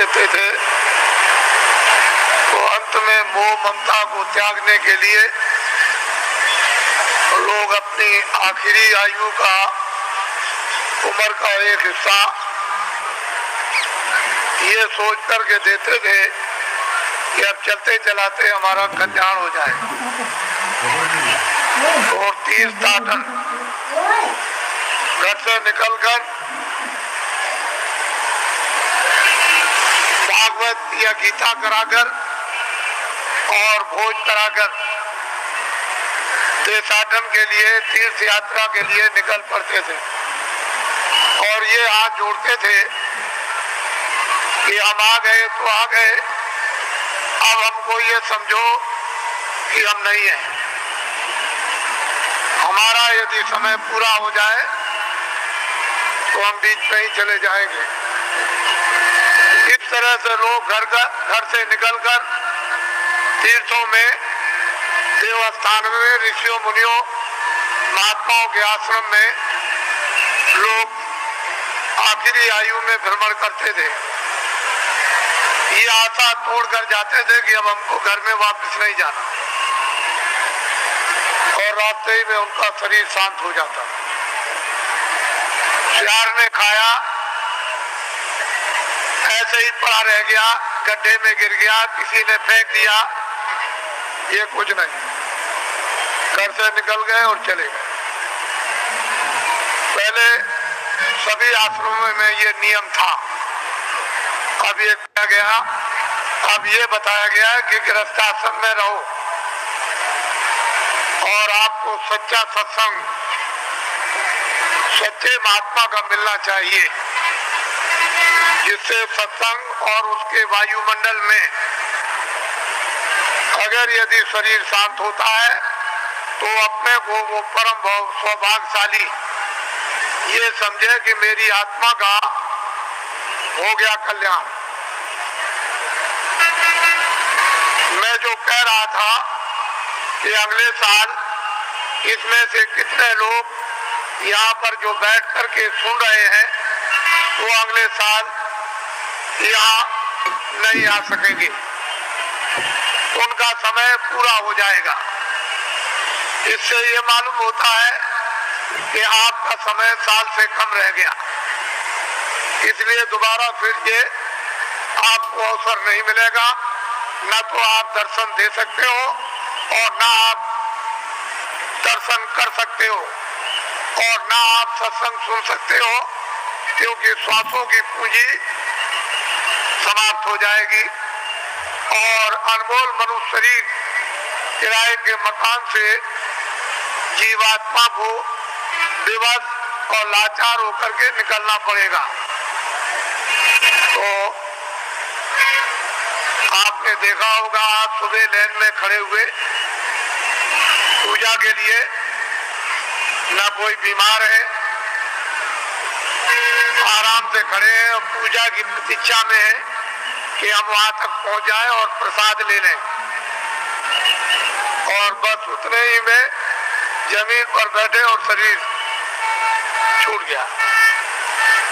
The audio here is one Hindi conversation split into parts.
देते थे, तो अंत में मोह ममता को त्यागने के लिए लोग अपनी आखिरी आयु का उम्र का एक हिस्सा ये सोच करके देते थे कि अब चलते चलाते हमारा कल्याण हो जाए। और तीर्थाटन घर से निकलकर भागवत या गीता कराकर और भोज कराकर देशाटन के लिए, तीर्थ यात्रा के लिए निकल पड़ते थे। और ये हाथ जोड़ते थे कि हम आ गए तो आ गए, अब हमको ये समझो कि हम नहीं हैं। हमारा यदि समय पूरा हो जाए तो हम बीच में ही चले जाएंगे। इस तरह से लोग घर से निकलकर तीर्थों में, देवस्थान में, ऋषियों मुनियों महात्माओं के आश्रम में लोग आखिरी आयु में भ्रमण करते थे। ये आशा तोड़कर जाते थे कि अब हमको घर में वापस नहीं जाना, और रास्ते ही में उनका शरीर शांत हो जाता। सियार ने खाया, ऐसे ही पड़ा रह गया, गड्ढे में गिर गया, किसी ने फेंक दिया, ये कुछ नहीं। घर से निकल गए और चले गए। पहले सभी आश्रमों में ये नियम था। अब ये किया गया, अब ये बताया गया कि गृहस्थाश्रम में रहो और आपको सच्चा सत्संग, सच्चे महात्मा का मिलना चाहिए, जिससे सत्संग और उसके वायुमंडल में अगर यदि शरीर शांत होता है तो अपने को वो परम सौभाग्यशाली ये समझे कि मेरी आत्मा का हो गया कल्याण। मैं जो कह रहा था कि अगले साल इसमें से कितने लोग यहाँ पर जो बैठ करके सुन रहे हैं वो अगले साल यहाँ नहीं आ सकेंगे, उनका समय पूरा हो जाएगा। इससे ये मालूम होता है कि आपका समय साल से कम रह गया, इसलिए दोबारा फिर ये आपको अवसर नहीं मिलेगा। न तो आप दर्शन दे सकते हो और न आप दर्शन कर सकते हो और न आप सत्संग सुन सकते हो, क्योंकि श्वासों की पूंजी समाप्त हो जाएगी और अनमोल मनुष्य शरीर किराए के मकान से जीवात्मा को विवश और लाचार होकर के निकलना पड़ेगा। तो आपने देखा होगा, आज सुबह लाइन में खड़े हुए पूजा के लिए, न कोई बीमार है, आराम से खड़े हैं और पूजा की प्रतीक्षा में है कि हम वहां तक पहुंच जाएं और प्रसाद ले लें। और बस उतने ही में जमीन पर बैठे और शरीर छूट गया,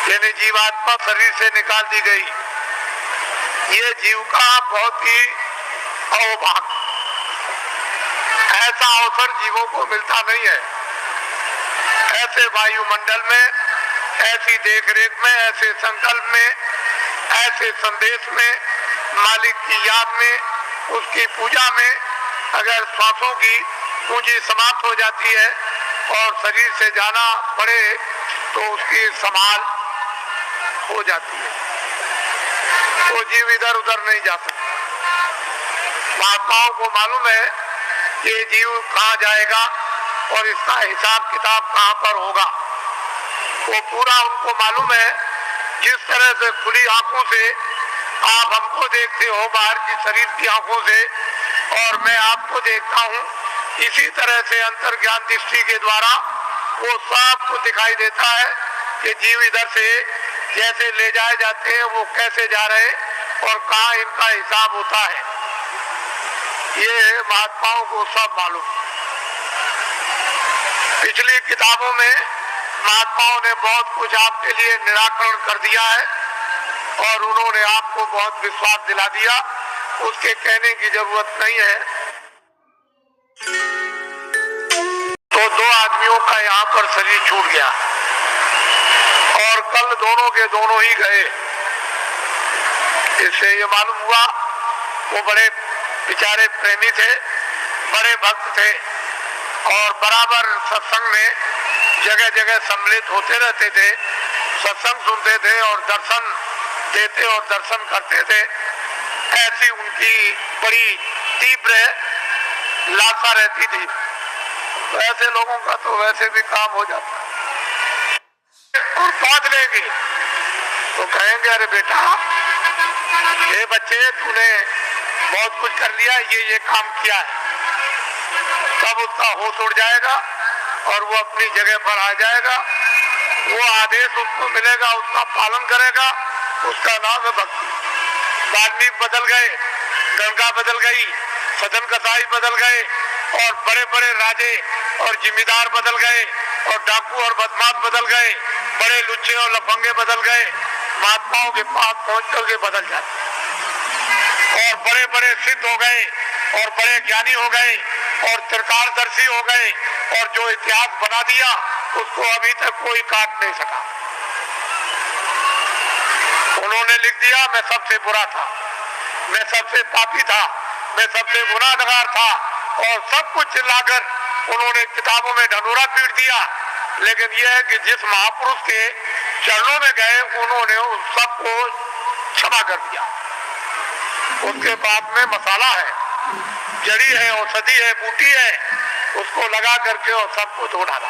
यानी जीवात्मा शरीर से निकाल दी गई। ये जीव का बहुत ही अहोभाग्य, ऐसा अवसर जीवों को मिलता नहीं है। ऐसे वायुमंडल में, ऐसी देखरेख में, ऐसे संकल्प में, ऐसे संदेश में, मालिक की याद में, उसकी पूजा में अगर श्वासों की पूंजी समाप्त हो जाती है और शरीर से जाना पड़े तो उसकी संभाल हो जाती है, तो जीव इधर उधर नहीं जा सकता। महात्माओं को मालूम है कि जीव कहाँ जाएगा और इसका हिसाब किताब कहाँ पर होगा, वो पूरा उनको मालूम है। जिस तरह से खुली आंखों से आप हमको देखते हो बाहर की शरीर की आंखों से, और मैं आपको देखता हूँ, इसी तरह से अंतर ज्ञान दृष्टि के द्वारा वो सबको दिखाई देता है कि जीव इधर से जैसे ले जाए जाते हैं वो कैसे जा रहे और कहाँ इनका हिसाब होता है। ये महात्माओं को सब मालूम। पिछली किताबों में महात्माओं ने बहुत कुछ आपके लिए निराकरण कर दिया है और उन्होंने आपको बहुत विश्वास दिला दिया, उसके कहने की जरूरत नहीं है। तो दो आदमियों का यहाँ पर शरीर छूट गया और कल दोनों के दोनों ही गए। इससे ये मालूम हुआ वो बड़े बेचारे प्रेमी थे, बड़े भक्त थे और बराबर सत्संग में जगह जगह सम्मिलित होते रहते थे, सत्संग सुनते थे और दर्शन देते और दर्शन करते थे। ऐसी उनकी बड़ी तीव्र लालसा रहती थी। तो ऐसे लोगों का तो वैसे भी काम हो जाता है। और बात लेंगे तो कहेंगे अरे बेटा, ये बच्चे तूने बहुत कुछ कर लिया, ये काम किया है। तब उसका होश उड़ जाएगा और वो अपनी जगह पर आ जाएगा। वो आदेश उसको मिलेगा, उसका पालन करेगा। उसका नाम है भक्ति। वाल्मीकि बदल गए, गंगा बदल गई, सदन कसाई बदल गए और बड़े बड़े राजे और जिम्मेदार बदल गए और डाकू और बदमाश बदल गए, बड़े लुच्चे और लफंगे बदल गए। महात्माओं के पास पहुंच करके बदल जाते और बड़े बड़े सिद्ध हो गए और बड़े ज्ञानी हो गए और त्रिकालदर्शी हो गए और जो इतिहास बना दिया उसको अभी तक कोई काट नहीं सका। उन्होंने लिख दिया मैं सबसे बुरा था, मैं सबसे पापी था, मैं सबसे गुनाहगार था और सब कुछ चिल्लाकर उन्होंने किताबों में ढंढोरा पीट दिया। लेकिन यह है कि जिस महापुरुष के चरणों में गए उन्होंने उन सबको क्षमा कर दिया। उसके बाद में मसाला है, जड़ी है, औषधि है, बूटी है, उसको लगा करके और सबको धो डाला।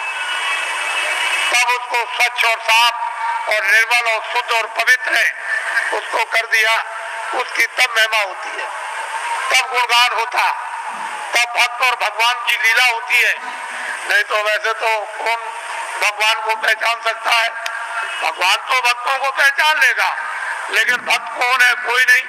तब उसको स्वच्छ और साफ और निर्मल और शुद्ध और पवित्र है उसको कर दिया। उसकी तब महिमा होती है, तब गुणगान होता, तब भक्त और भगवान की लीला होती है। नहीं तो वैसे तो कौन भगवान को पहचान सकता है? भगवान तो भक्तों को पहचान लेगा, लेकिन भक्त कौन है? कोई नहीं।